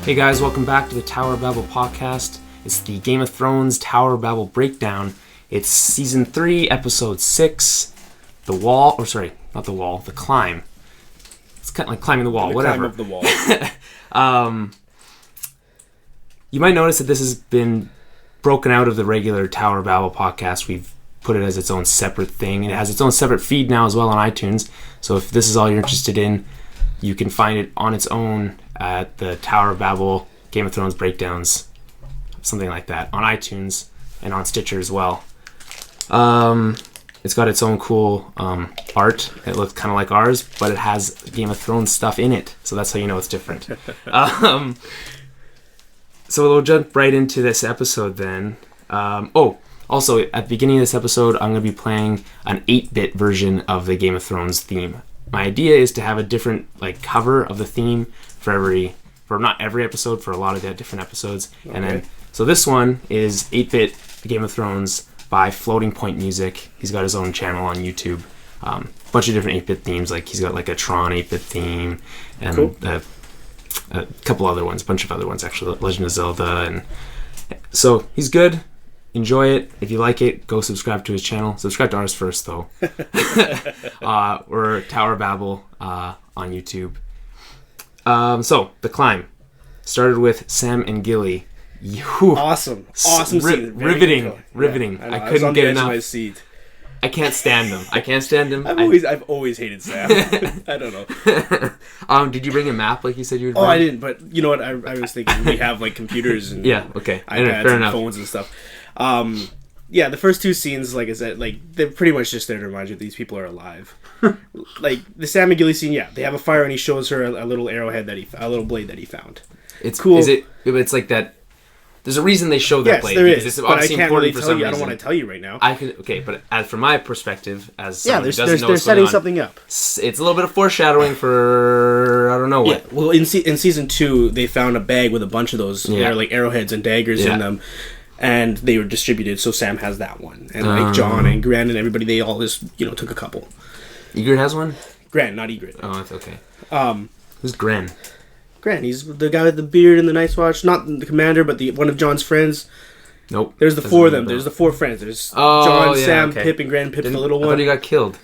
Hey guys, welcome back to the Tower Babble podcast. It's the Game of Thrones Tower Babble breakdown. It's season 3, episode 6, the climb. It's kind of like climbing the wall, whatever. Climb up the wall. You might notice that this has been broken out of the regular Tower Babble podcast. We've put it as its own separate thing, and it has its own separate feed now as well on iTunes. So if this is all you're interested in, you can find it on its own at the Tower Babble Game of Thrones breakdowns, something like that, on iTunes and on Stitcher as well. It's got its own cool art. It looks kind of like ours, but it has Game of Thrones stuff in it, so that's how you know it's different. So we'll jump right into this episode then. Also, at the beginning of this episode, I'm going to be playing an 8-bit version of the Game of Thrones theme. My idea is to have a different cover of the theme for not every episode, for a lot of the different episodes. Okay. And then, so this one is 8-bit Game of Thrones by Floating Point Music. He's got his own channel on YouTube. A bunch of different 8-bit themes, like he's got like a Tron 8-bit theme, and cool. A couple other ones, a bunch of other ones actually, Legend of Zelda, and so he's good. Enjoy it. If you like it, go subscribe to his channel. Subscribe to ours first, though. We're Tower Babble on YouTube. So, the climb started with Sam and Gilly. Awesome scene. Riveting. Yeah, I couldn't get enough. Of my seat. I can't stand him. I've always hated Sam. I don't know. Did you bring a map like you said you would? I didn't. But you know what? I was thinking we have computers and iPads and phones and stuff. The first two scenes, like I said, they're pretty much just there to remind you that these people are alive. The Sam and Gilly scene, they have a fire and he shows her a little arrowhead a little blade that he found. It's cool. It's like that. There's a reason they show that blade. There is. But I can't really tell you. I don't want to tell you right now. But as from my perspective, as they're setting something up. It's a little bit of foreshadowing for I don't know what. Yeah. Well, in season 2, they found a bag with a bunch of those. They're like arrowheads and daggers in them. And they were distributed, so Sam has that one. And John and Gran and everybody, they all just, took a couple. Ygritte has one? Gran, not Ygritte. Oh, that's okay. Who's Gran? Gran, he's the guy with the beard and the Night's Watch. Not the commander, but one of John's friends. Nope. There's the four of them. There's the 4 friends. There's John, Sam, Pip, and Gran. Pip's the little one. I thought he got killed.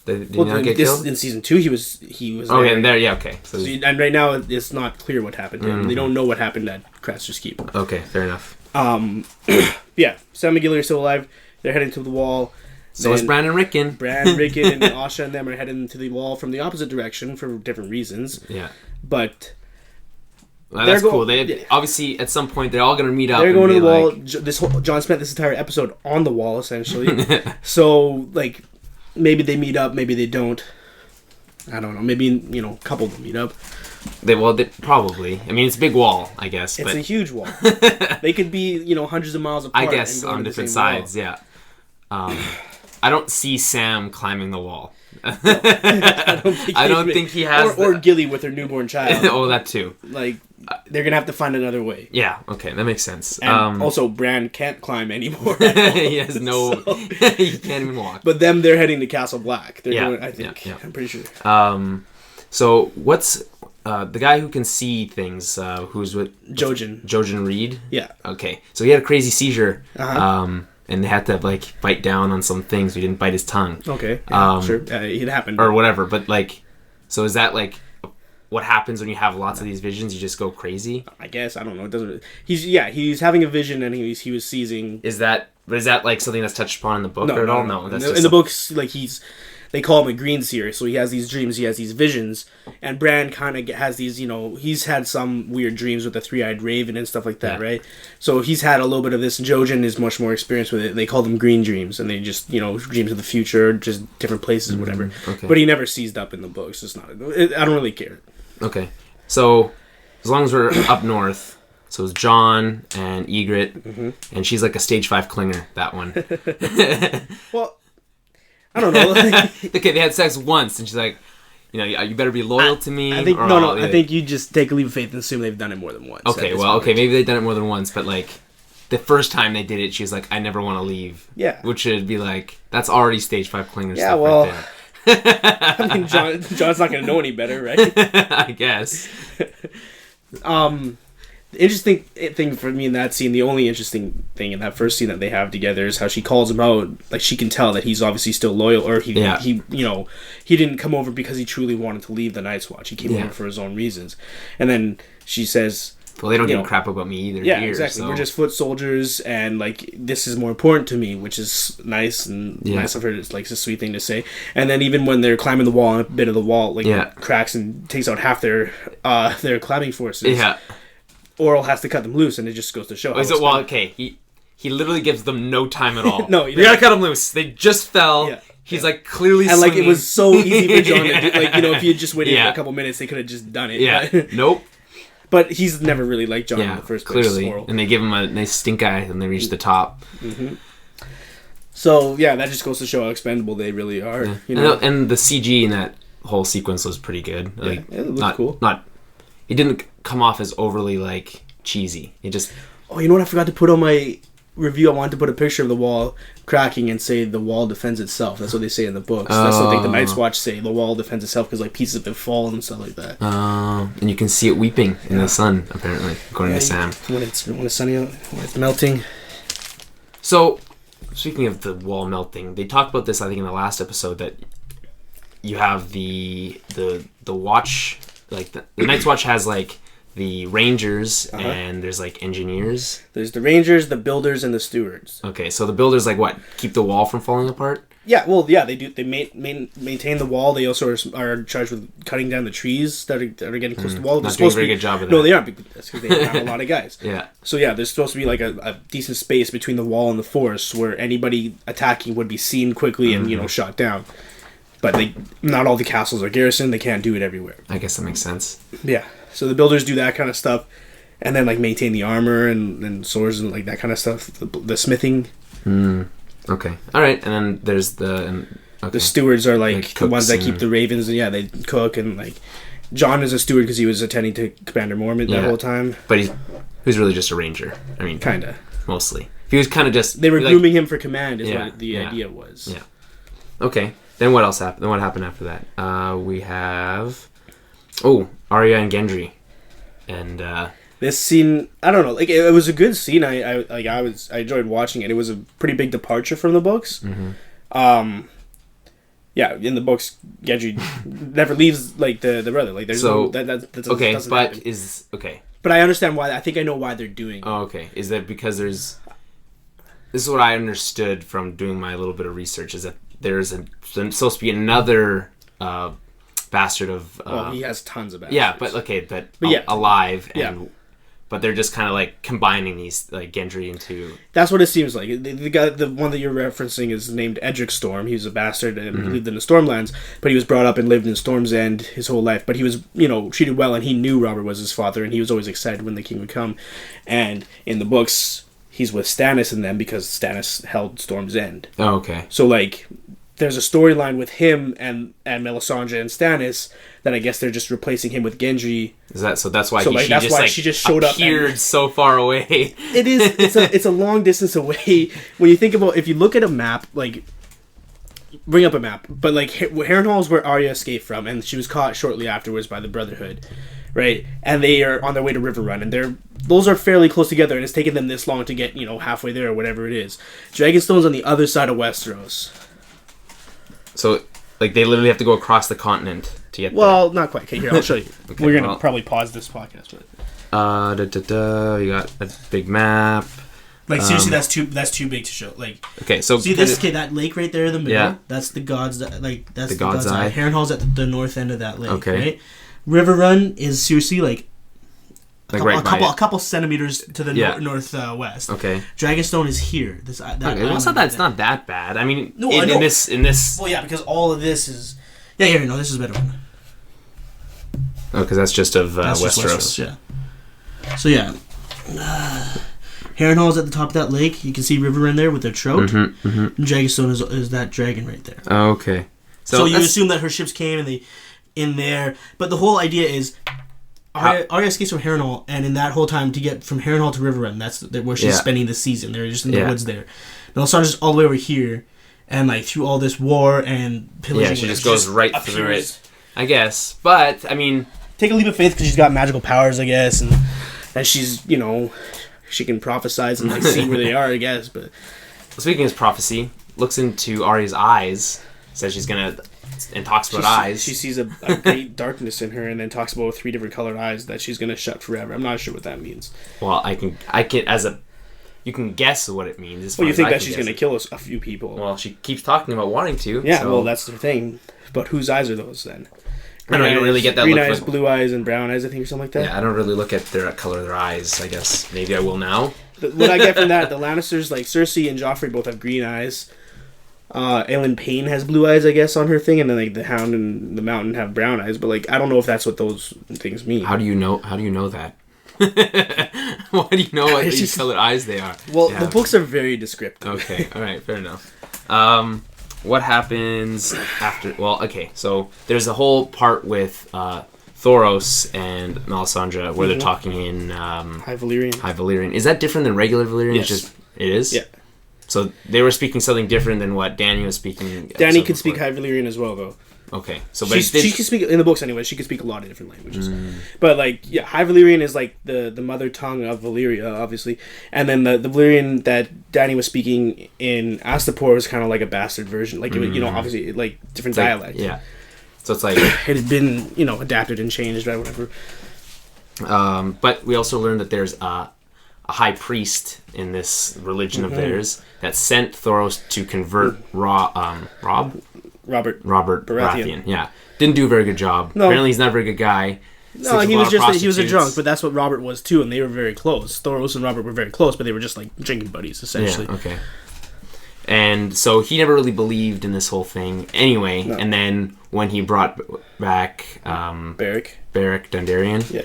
Did he not get killed? In season 2, he was Oh, yeah, and there, okay. So and right now, it's not clear what happened to him. They don't know what happened at Craster's Keep. Okay, fair enough. Sam and Gilly are still alive. They're heading to the wall. So is Bran and Rickon. Bran, Rickon, and Asha and them are heading to the wall from the opposite direction for different reasons. Yeah. But that's cool. Obviously, at some point, they're all going to meet up. They're going to the wall. John spent this entire episode on the wall, essentially. So, maybe they meet up, maybe they don't. I don't know. Maybe, a couple of them meet up. They probably. I mean, it's a big wall, I guess. It's a huge wall. They could be, hundreds of miles apart. I guess on different sides, wall. Yeah. I don't see Sam climbing the wall. I don't think he has. Or Gilly with her newborn child. Oh, that too. They're gonna have to find another way. Yeah. Okay, that makes sense. And also, Bran can't climb anymore. He has no. He can't even walk. But they're heading to Castle Black. They're going, I think. Yeah. I'm pretty sure. So what's the guy who can see things? Who's with Jojen Reed? Yeah. Okay. So he had a crazy seizure. Uh-huh. And they had to bite down on some things. We didn't bite his tongue. Okay. Yeah, sure. It happened. Or whatever. But so is that what happens when you have lots of these visions? You just go crazy? I guess. I don't know. It doesn't. He's having a vision and he was seizing. Is that something that's touched upon in the book or at all? No. That's in the books, they call him a green seer, so he has these dreams, he has these visions, and Bran kind of has these, he's had some weird dreams with the 3-eyed raven and stuff like that, right? So he's had a little bit of this, and Jojen is much more experienced with it. They call them green dreams, and they just, dreams of the future, just different places, whatever. Okay. But he never seized up in the books. I don't really care. Okay. So, as long as we're up north, so it's John and Ygritte, and she's like a stage 5 clinger, that one. Well... I don't know. Okay, they had sex once, and she's like, you better be loyal to me. I think I think you just take a leap of faith and assume they've done it more than once. Okay, maybe they've done it more than once, but the first time they did it, she's like, I never want to leave. Yeah, which should be that's already stage 5 clinger stuff. Right there. I mean, John's not going to know any better, right? I guess. The interesting thing for me in that scene, the only interesting thing in that first scene that they have together is how she calls him out. Like, she can tell that he's obviously still loyal, or he he didn't come over because he truly wanted to leave the Night's Watch. He came over for his own reasons. And then she says, well, they don't give a crap about me either. Yeah, exactly. So. We're just foot soldiers, and like, this is more important to me, which is nice and nice of her. It's like, it's a sweet thing to say. And then even when they're climbing the wall, and a bit of the wall cracks and takes out half their climbing forces. Yeah. Oral has to cut them loose, and it just goes to show. Is it well? Okay, he literally gives them no time at all. No, you gotta cut them loose. They just fell. Yeah. He's like clearly, and like, it was so easy for John to do. Like, if he had just waited a couple minutes, they could have just done it. Yeah. Nope. But he's never really liked John in the first place. Clearly, and they give him a nice stink eye when they reach the top. Mm-hmm. So that just goes to show how expendable they really are. Yeah. And the CG in that whole sequence was pretty good. Like, it looked cool. It didn't come off as overly like cheesy. It just. Oh, you know what? I forgot to put on my review. I wanted to put a picture of the wall cracking and say the wall defends itself. That's what they say in the books. That's what the Night's Watch say. The wall defends itself because like pieces of it fall and stuff like that. And you can see it weeping in the sun, apparently, according to Sam. When it's sunny out, when it's melting. So, speaking of the wall melting, they talked about this, I think, in the last episode, that you have the watch, like the Night's Watch has like the Rangers and there's like engineers. There's the Rangers, the Builders, and the Stewards. Okay, so the Builders like what? Keep the wall from falling apart? Yeah, well, yeah, they do. They maintain the wall. They also are charged with cutting down the trees that are getting close to the wall. Not doing a very good job of that. No, they aren't. That's because they have a lot of guys. Yeah. So yeah, there's supposed to be like a decent space between the wall and the forest where anybody attacking would be seen quickly and shot down. But not all the castles are garrisoned. They can't do it everywhere. I guess that makes sense. Yeah. So the Builders do that kind of stuff, and then like maintain the armor and swords and like that kind of stuff. The smithing. Okay. All right. And then there's the Stewards are like the ones that keep the ravens, and they cook, and like John is a steward because he was attending to Commander Mormont that whole time. But he was really just a ranger. I mean, kinda mostly. He was kind of just. They were grooming him for command. Is what the idea was. Yeah. Okay. Then what else happened? Then what happened after that? We have Arya and Gendry, and this scene. I don't know. Like, it was a good scene. I enjoyed watching it. It was a pretty big departure from the books. Mm-hmm. Yeah, in the books, Gendry never leaves like the brother. Like, there's that's okay, but happen. is okay. But I understand why. I think I know why they're doing it. Oh, okay. Is that because this is what I understood from doing my little bit of research, is that there's supposed to be another bastard of. Well, he has tons of bastards. Yeah, but okay, alive, and but they're just kind of like combining these like Gendry into. That's what it seems like. The guy, the one that you're referencing, is named Edric Storm. He was a bastard and he lived in the Stormlands, but he was brought up and lived in Storm's End his whole life. But he was, treated well, and he knew Robert was his father, and he was always excited when the king would come. And in the books, he's with Stannis and them because Stannis held Storm's End. Oh, okay. So like, there's a storyline with him and Melisandre and Stannis that I guess they're just replacing him with Gendry. Is that so? That's why she just showed up. Appeared so far away. It is. It's a long distance away. When you think about, if you look at a map, like, bring up a map, but like Harrenhal is where Arya escaped from, and she was caught shortly afterwards by the Brotherhood, right? And they are on their way to Riverrun, and those are fairly close together, and it's taken them this long to get halfway there or whatever it is. Dragonstone's on the other side of Westeros. So, like, they literally have to go across the continent to get there. Well, not quite. Okay, here, I'll show you. Okay, we're going to probably pause this podcast. But... You got a big map. Like, seriously, that's too big to show. Like, okay, so... See that lake right there in the middle? Yeah. That's the God's... Like, that's the God's Eye. Harrenhal's at the north end of that lake, okay. Right? Riverrun is seriously, like... A couple centimeters to the northwest. Okay. Dragonstone is here. It's not that bad. I mean, in this. Well, yeah, because all of this is. Yeah, here. No, this is a better one. Oh, because that's just of Westeros. Yeah. So yeah, Harrenhal's at the top of that lake. You can see Riverrun there with their trout. And Dragonstone is that dragon right there. Oh, okay. So you assume that her ships came and they in there, but the whole idea is. Arya escapes from Harrenhal, and in that whole time to get from Harrenhal to Riverrun, that's where she's spending the season. They're just in the woods there. Melisandre's all the way over here, and like through all this war and pillaging. Yeah, she just goes right through it, I guess. But I mean, take a leap of faith because she's got magical powers, I guess, and and she's she can prophesize and like see where they are, I guess. But speaking of prophecy, looks into Arya's eyes, says she's gonna, and talks about eyes. She sees a great darkness in her, and then talks about 3 different colored eyes that she's gonna shut forever. I'm not sure what that means. Well, you can guess what it means. Well, you think that she's gonna kill a few people? Well, she keeps talking about wanting to. Yeah, so. well, that's the thing. But whose eyes are those then? I don't really get that. Green look eyes, like, blue eyes, and brown eyes, I think, or something like that. Yeah, I don't really look at their color of their eyes. I guess maybe I will now. What I get from that, the Lannisters, like Cersei and Joffrey, both have green eyes. Ellen Payne has blue eyes, I guess, on her thing, and then like the Hound and the Mountain have brown eyes. But like, I don't know if that's what those things mean. How do you know that? Why do you know what these colored eyes they are? Well, the books are very descriptive. Okay, all right, fair enough. What happens after? Well, okay, so there's a whole part with Thoros and Melisandre where they're talking in High Valyrian. High Valyrian. Is that different than regular Valyrian? Yes. It is? Yeah. So they were speaking something different than what Dany was speaking. Dany could speak High Valyrian as well, though. Okay, so she can speak in the books anyway. She can speak a lot of different languages, but like High Valyrian is like the mother tongue of Valyria, obviously, and then the Valyrian that Dany was speaking in Astapor was kind of like a bastard version, like it was, obviously like different dialect. Yeah, so it's like it had been adapted and changed or whatever. But we also learned that there's a high priest in this religion of theirs that sent Thoros to convert Robert Baratheon. Yeah, didn't do a very good job. No. Apparently, he's not a very good guy. No, he was a drunk, but that's what Robert was too, and they were very close. Thoros and Robert were very close, but they were just like drinking buddies essentially. Yeah, okay. And so he never really believed in this whole thing anyway. No. And then when he brought back Beric Dondarrion,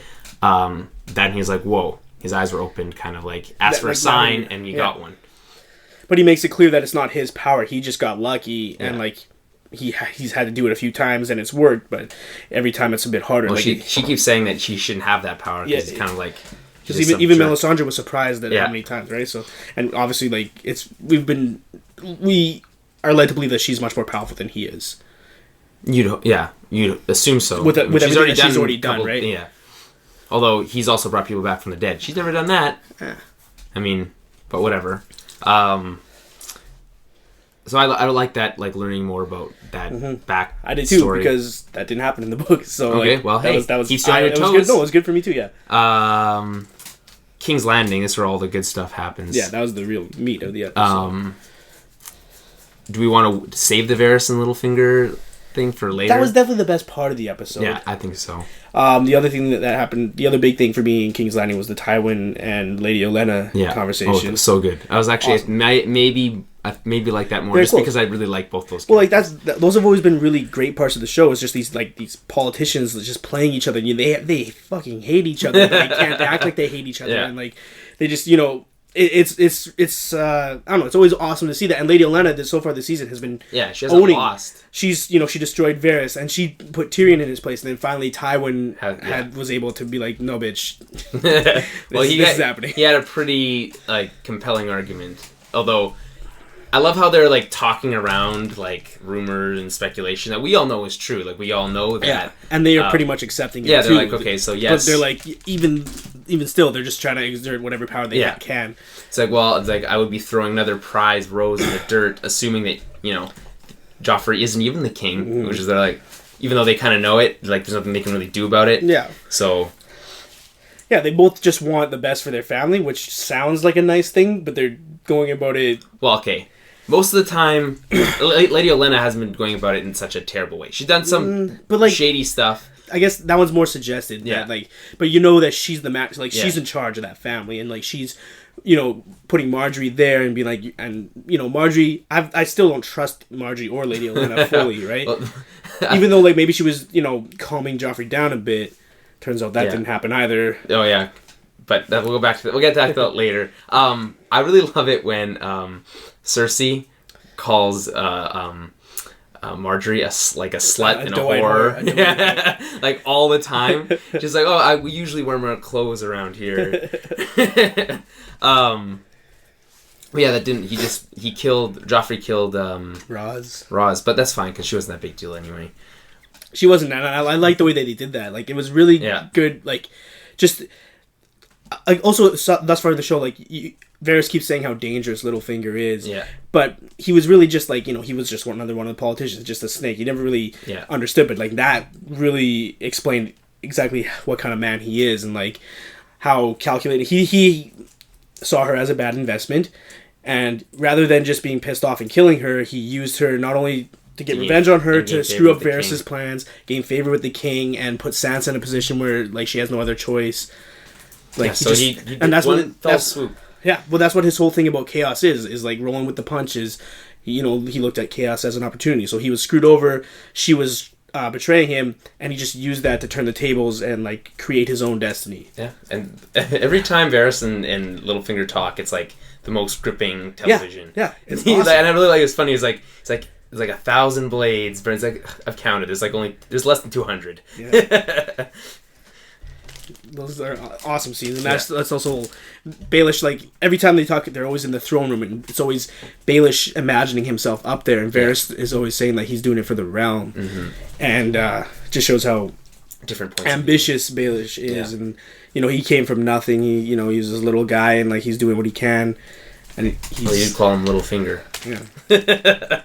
then he was like, "Whoa!" His eyes were opened, kind of like asked for a sign, and he got one. But he makes it clear that it's not his power. He just got lucky, and like. He's had to do it a few times and it's worked, but every time it's a bit harder. Well, she keeps saying that she shouldn't have that power because it's kind of like because even Melisandre was surprised at how many times, right? So and obviously like we are led to believe that she's much more powerful than he is. You'd assume so. With everything she's already done, right? Yeah. Although he's also brought people back from the dead. She's never done that. I mean, but whatever. So I like that, like learning more about that back. I did too story. Because that didn't happen in the book. So okay, well, hey, that was keeps you on your toes. Good. No, it was good for me too. Yeah. King's Landing. This is where all the good stuff happens. Yeah, that was the real meat of the episode. Do we want to save the Varys and Littlefinger thing for later? That was definitely the best part of the episode. Yeah, I think so. The other thing that happened, the other big thing for me in King's Landing was the Tywin and Lady Olenna conversation. Oh, so good. I was actually awesome. maybe like that more just because I really like both those. Well, like those have always been really great parts of the show. It's just these politicians just playing each other. They fucking hate each other. They act like they hate each other, and like they just it's I don't know. It's always awesome to see that. And Lady Olenna, so far this season, has been she hasn't lost. She's she destroyed Varys and she put Tyrion in his place, and then finally Tywin was able to be like, no, bitch. This is happening. He had a pretty compelling argument, although. I love how they're like talking around like rumors and speculation that we all know is true. Like we all know that, and they are pretty much accepting it. Yeah, they're too. Like okay, so yes, but they're like even still, they're just trying to exert whatever power they can. It's like I would be throwing another prize rose in the dirt, assuming that Joffrey isn't even the king, which is they're like, even though they kind of know it, like there's nothing they can really do about it. Yeah. So. Yeah, they both just want the best for their family, which sounds like a nice thing, but they're going about it. Well, okay. Most of the time, Lady Olenna hasn't been going about it in such a terrible way. She's done some shady stuff. I guess that one's more suggested. Yeah. But that she's the max. Like, she's in charge of that family. And, like, she's, putting Marjorie there and being like... And, Marjorie... I still don't trust Marjorie or Lady Olenna fully, right? Even though, like, maybe she was, calming Joffrey down a bit. Turns out that didn't happen either. Oh, yeah. But we'll get back to that later. I really love it when... Cersei calls Marjorie a slut and a whore. Like all the time. She's like, we usually wear more clothes around here. Joffrey killed Roz, but that's fine because she wasn't that big deal anyway. She wasn't, and I like the way that they did that. Like it was really good. Like just like also thus far in the show, like Varys keeps saying how dangerous Littlefinger is. Yeah. But he was really just like, he was just another one of the politicians, just a snake. He never really understood, but like that really explained exactly what kind of man he is and like how calculated he saw her as a bad investment, and rather than just being pissed off and killing her, he used her not only to get revenge on her, to screw up Varys' plans, gain favor with the king, and put Sansa in a position where like she has no other choice. Like he and that's what swoop. Yeah, well, that's what his whole thing about chaos is like rolling with the punches. He looked at chaos as an opportunity. So he was screwed over. She was betraying him, and he just used that to turn the tables and like create his own destiny. Yeah, and every time Varys and Littlefinger talk, it's like the most gripping television. Yeah, it's awesome. And I really like it's funny. It's like 1,000 blades, but it's like I've counted. There's less than 200. Yeah. Those are awesome scenes, and that's also Baelish. Like every time they talk, they're always in the throne room, and it's always Baelish imagining himself up there, and Varys is always saying that he's doing it for the realm, and just shows how different points ambitious Baelish is, and he came from nothing. He was this little guy, and like he's doing what he can, and you'd call him Littlefinger. Yeah.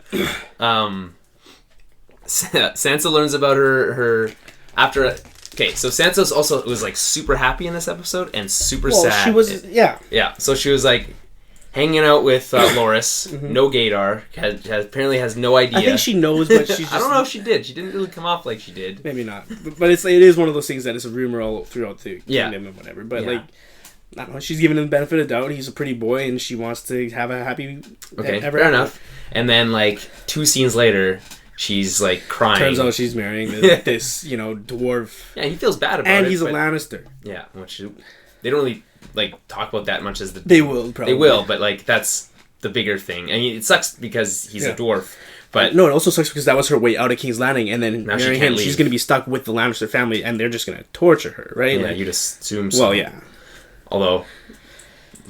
Sansa learns about her after. Okay, so Sansa also was like super happy in this episode and super sad. She was, yeah. So she was like hanging out with Loras, no gaydar. Apparently has no idea. I think she knows, but she's just... I don't know if she did. She didn't really come off like she did. Maybe not. But it is one of those things that is a rumor all throughout the kingdom and whatever. But like, I don't know. She's giving him the benefit of the doubt. He's a pretty boy, and she wants to have a happy. Fair enough. And then like 2 scenes later. She's like crying. Turns out she's marrying this, dwarf. Yeah, he feels bad about it. And he's a Lannister. Yeah, which they don't really like talk about that much as they will probably. They will, but like that's the bigger thing. I mean, it sucks because he's a dwarf, but no, it also sucks because that was her way out of King's Landing, and then now marrying him, she's going to be stuck with the Lannister family, and they're just going to torture her, right? Yeah, like, you'd assume so. Well, yeah. Although.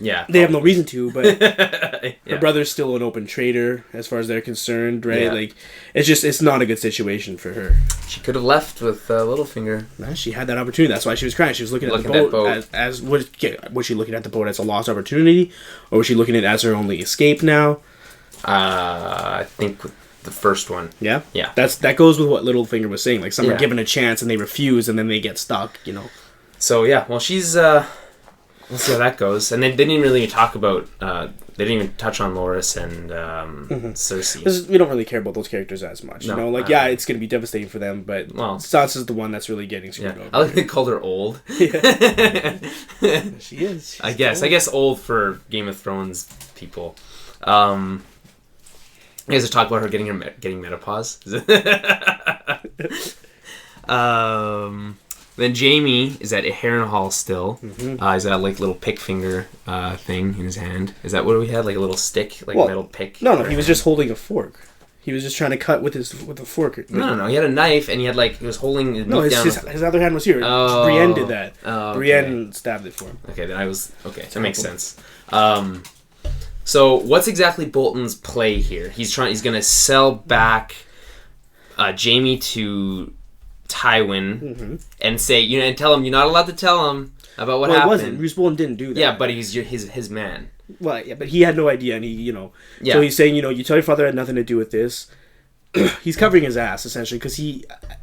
Yeah, they have no reason to, but her brother's still an open traitor as far as they're concerned, right? Yeah. Like, it's not a good situation for her. She could have left with Littlefinger. Nah, she had that opportunity. That's why she was crying. She was looking at the boat as was she looking at the boat as a lost opportunity, or was she looking at it as her only escape now? I think the first one. Yeah, yeah. That goes with what Littlefinger was saying. Like, someone given a chance and they refuse, and then they get stuck. So yeah, well, she's. We'll see how that goes. And they didn't really talk about... they didn't even touch on Loras and Cersei. Because we don't really care about those characters as much. No, it's going to be devastating for them, but Sansa's the one that's really getting screwed over. I like they called her old. Yeah. She is. I guess old for Game of Thrones people. You guys talk about her getting menopause. Then Jaime is at Harrenhal still. He's got like little pick finger thing in his hand. Is that what we had? Like a little stick, metal pick? No. He was just holding a fork. He was just trying to cut with a fork. No. He had a knife and he was holding his meat down. His other hand was here. Oh. Brienne did that. Oh, okay. Brienne stabbed it for him. Okay, then that makes sense. So what's exactly Bolton's play here? He's going to sell back Jaime to Tywin and say, and tell him you're not allowed to tell him about what happened. It wasn't. Roose Bolton didn't do that. Yeah, but he's his man. Well, yeah, but he had no idea, and he, So he's saying, you tell your father had nothing to do with this. He's covering his ass essentially because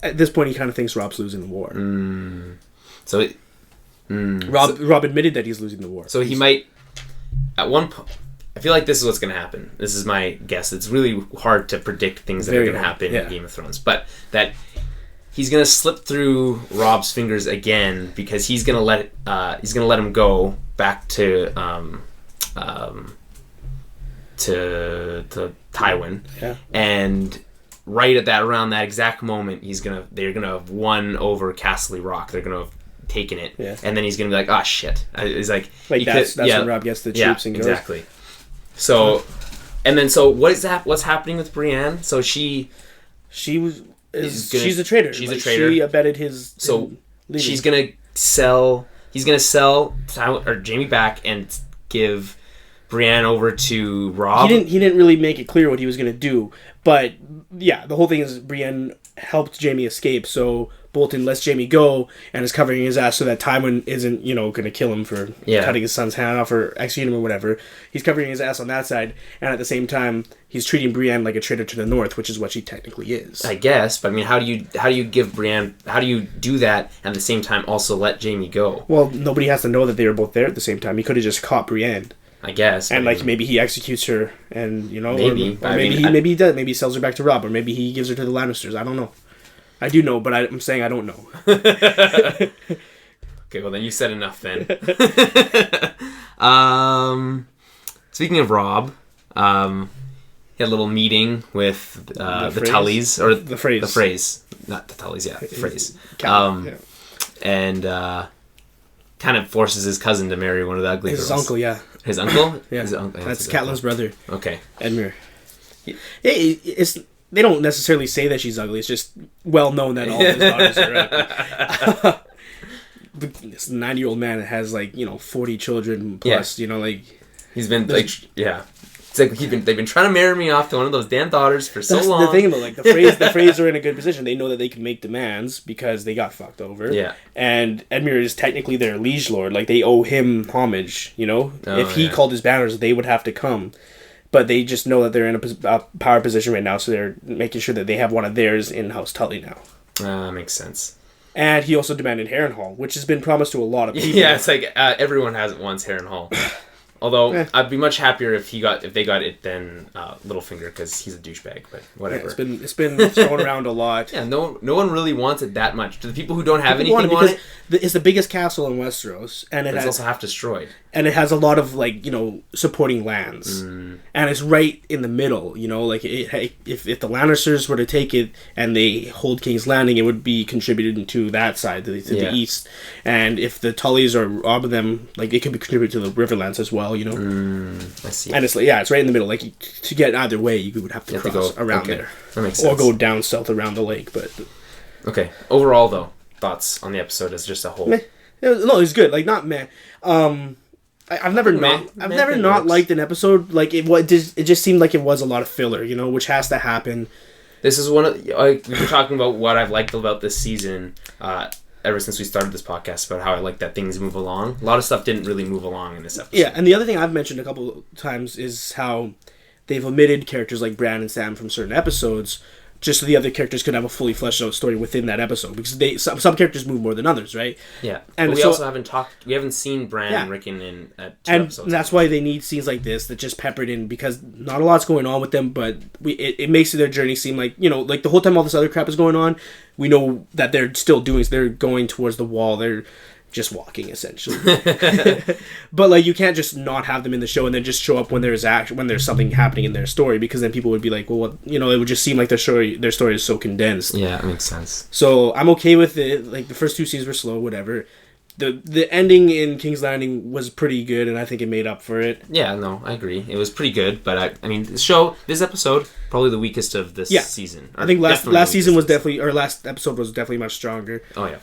at this point, he kind of thinks Robb's losing the war. Robb admitted that he's losing the war. So he might, at one point. I feel like this is what's going to happen. This is my guess. It's really hard to predict things that are going to happen in Game of Thrones, but that. He's gonna slip through Robb's fingers again because he's gonna let him go back to Tywin, and right around that exact moment, they're gonna have won over Castle Rock. They're gonna have taken it, and then he's gonna be like, "Oh shit!" He's like that's when Robb gets the troops and goes. Exactly. So, and then what's happening with Brienne? So she's a traitor. She's a traitor. She abetted his. So she's gonna sell. He's gonna sell Jaime back and give Brienne over to Robb. He didn't really make it clear what he was gonna do, but yeah, the whole thing is Brienne helped Jaime escape. So Bolton lets Jaime go and is covering his ass so that Tywin isn't, going to kill him for cutting his son's hand off or executing him or whatever. He's covering his ass on that side, and at the same time, he's treating Brienne like a traitor to the North, which is what she technically is. I guess, but I mean, how do you give Brienne? How do you do that and at the same time also let Jaime go? Well, nobody has to know that they were both there at the same time. He could have just caught Brienne. I guess, and maybe he executes her, and maybe, or maybe he does. Maybe he sells her back to Robb, or maybe he gives her to the Lannisters. I don't know. I do know, but I'm saying I don't know. Okay, well then you said enough then. Speaking of Robb, he had a little meeting with the Tullys, or the Freys. The Freys. Not the Tullys, the Freys. And kind of forces his cousin to marry one of the ugly girls. His uncle, yeah. His uncle? Yeah. That's Catelyn's brother. Okay. Edmure. They don't necessarily say that she's ugly. It's just well known that all of his daughters are ugly. This 90-year-old man has 40 children plus. He's been It's like they've been trying to marry me off to one of those damn daughters for so long. That's the thing though. The Freys are in a good position. They know that they can make demands because they got fucked over. Yeah. And Edmure is technically their liege lord. They owe him homage. If he called his banners, they would have to come. But they just know that they're in a power position right now, so they're making sure that they have one of theirs in House Tully now. Makes sense. And he also demanded Harrenhal, which has been promised to a lot of people. Yeah, it's like everyone wants Harrenhal. Although I'd be much happier if they got it than Littlefinger, because he's a douchebag. But whatever. Yeah, it's been thrown around a lot. Yeah, no one really wants it that much. Do the people who don't have anything want it? It's the biggest castle in Westeros, and it's also half destroyed. And it has a lot of supporting lands, and it's right in the middle. If the Lannisters were to take it and they hold King's Landing, it would be contributed to that side, to the east. And if the Tullys or Robb of them, it could be contributed to the Riverlands as well. I see. And it's right in the middle. To get either way, you would have to cross around there, that makes sense. Or go down south around the lake. But okay, overall though, thoughts on the episode as just a whole? No, it's good. Not meh. I've never not liked an episode. It just seemed like it was a lot of filler, which has to happen. This is one of we were talking about what I've liked about this season. Ever since we started this podcast, about how I like that things move along. A lot of stuff didn't really move along in this episode. Yeah, and the other thing I've mentioned a couple of times is how they've omitted characters like Bran and Sam from certain episodes, just so the other characters could have a fully fleshed out story within that episode, because some characters move more than others, right? Yeah, and we also haven't seen Bran and Rickon in two episodes. And that's why they need scenes like this that just peppered in, because not a lot's going on with them, but it makes their journey seem like the whole time all this other crap is going on, we know that they're still they're going towards the wall, they're just walking essentially. But you can't just not have them in the show and then just show up when there's something happening in their story, because then people would be like, well, it would just seem like their story is so condensed. Yeah, that makes sense. So I'm okay with it. The first two scenes were slow, whatever. The ending in King's Landing was pretty good, and I think it made up for it. Yeah, no, I agree. It was pretty good, but I mean, this episode, probably the weakest of this season. I think last episode was definitely much stronger. Oh yeah.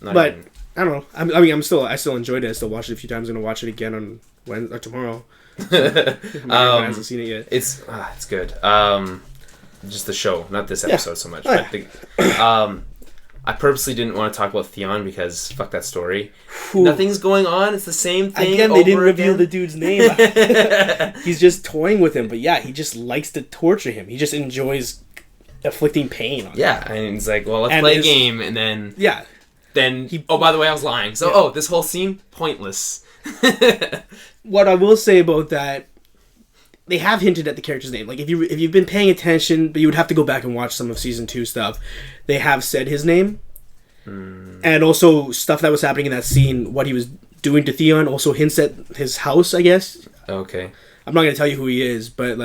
But I don't know. I still enjoyed it. I still watched it a few times. I'm gonna watch it again on Wednesday or tomorrow. Everyone hasn't seen it yet. It's good. Just the show, not this episode so much. I purposely didn't want to talk about Theon because fuck that story. Nothing's going on. It's the same thing. Again, they didn't reveal the dude's name. He's just toying with him, but yeah, he just likes to torture him. He just enjoys inflicting pain on him. Yeah, and he's like, well, let's play a game, and then Then by the way, I was lying. So this whole scene, pointless. What I will say about that, they have hinted at the character's name. If you've been paying attention, but you would have to go back and watch some of season 2 stuff. They have said his name, and also stuff that was happening in that scene. What he was doing to Theon also hints at his house, I guess. Okay. I'm not gonna tell you who he is, but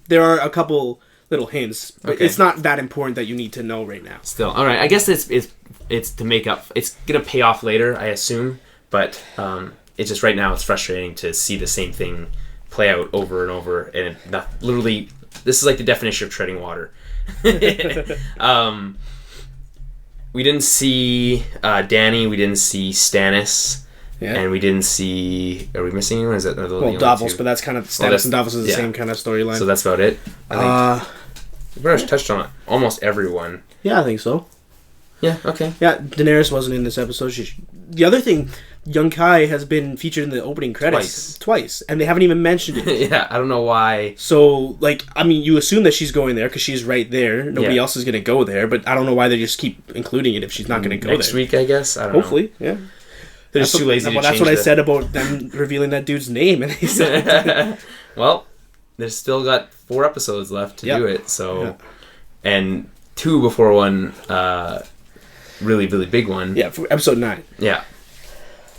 there are a couple little hints. But it's not that important that you need to know right now. Still, all right. I guess it's to make up. It's gonna pay off later, I assume. But it's just right now it's frustrating to see the same thing play out over and over, and literally this is like the definition of treading water. We didn't see Dany, we didn't see Stannis, and we didn't see. Are we missing anyone? Is that Davos? But that's kind of Stannis and Davos is the same kind of storyline. So that's about it. We pretty much touched on almost everyone. Yeah, I think so. Yeah, okay. Yeah, Daenerys wasn't in this episode. The other thing, Young Kai has been featured in the opening credits. Twice. And they haven't even mentioned it. Yeah, I don't know why. So, like, I mean, you assume that she's going there because she's right there. Nobody else is going to go there, but I don't know why they just keep including it if she's not going to go Next there. Next week, I guess? I don't know. Hopefully, yeah. They're just too lazy to change that's what I said about them revealing that dude's name. And they said well, they've still got 4 episodes left to do it, so... Yeah. And 2 before one... really, really big one. Yeah, for episode 9. Yeah.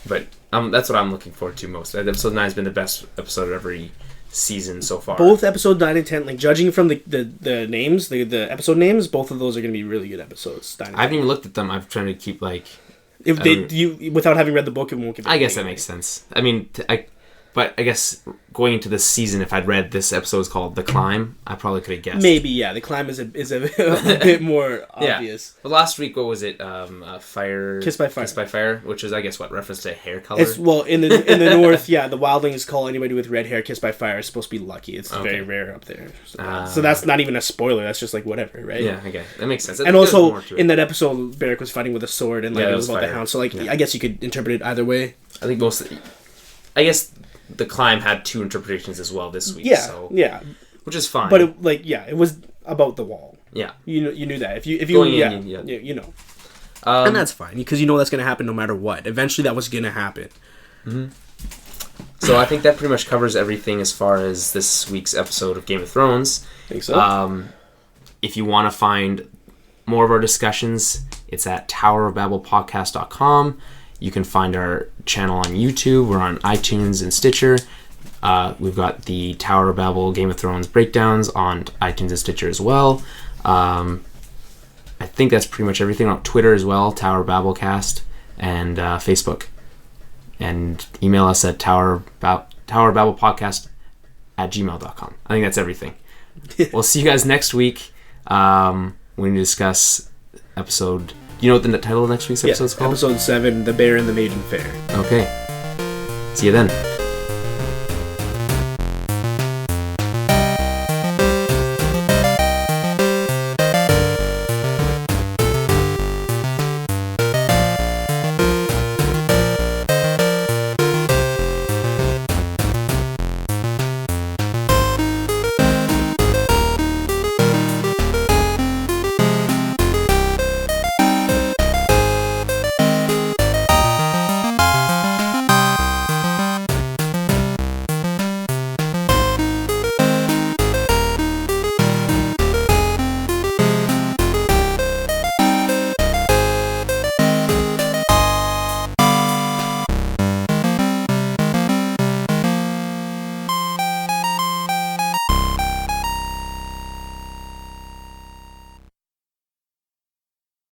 But that's what I'm looking forward to most. Episode 9 has been the best episode of every season so far. Both episode 9 and 10, like, judging from the names, the episode names, both of those are going to be really good episodes. I haven't even looked at them. I'm trying to keep, like... Without having read the book, it won't give it I guess that makes sense. I mean, but I guess going into this season, if I'd read this episode is called The Climb, I probably could have guessed. Maybe, yeah. The Climb is a bit more obvious. Well, last week, what was it? Fire... Kiss by Fire. Kiss by Fire, which is, I guess, what, reference to hair color? In the north, yeah, the Wildlings call anybody with red hair Kiss by Fire is supposed to be lucky. It's very rare up there. So that's not even a spoiler. That's just like whatever, right? Yeah, okay. That makes sense. And also, in that episode, Beric was fighting with a sword and it was about the hound. So, like, I guess you could interpret it either way. I think I guess... The Climb had 2 interpretations as well this week. Yeah, so, yeah, which is fine. But it was about the wall. Yeah, you knew that if you you know, and that's fine because you know that's going to happen no matter what. Eventually, that was going to happen. Mm-hmm. So I think that pretty much covers everything as far as this week's episode of Game of Thrones. I think so. If you want to find more of our discussions, it's at towerofbabblepodcast.com. You can find our channel on YouTube. We're on iTunes and Stitcher. We've got the Tower of Babble Game of Thrones breakdowns on iTunes and Stitcher as well. I think that's pretty much everything. On Twitter as well, Tower Babblecast, and Facebook. And email us at towerbabblepodcast@gmail.com. I think that's everything. We'll see you guys next week when we discuss episode... You know what the title of next week's episode is called? Episode 7, The Bear and the Maiden Fair. Okay. See you then.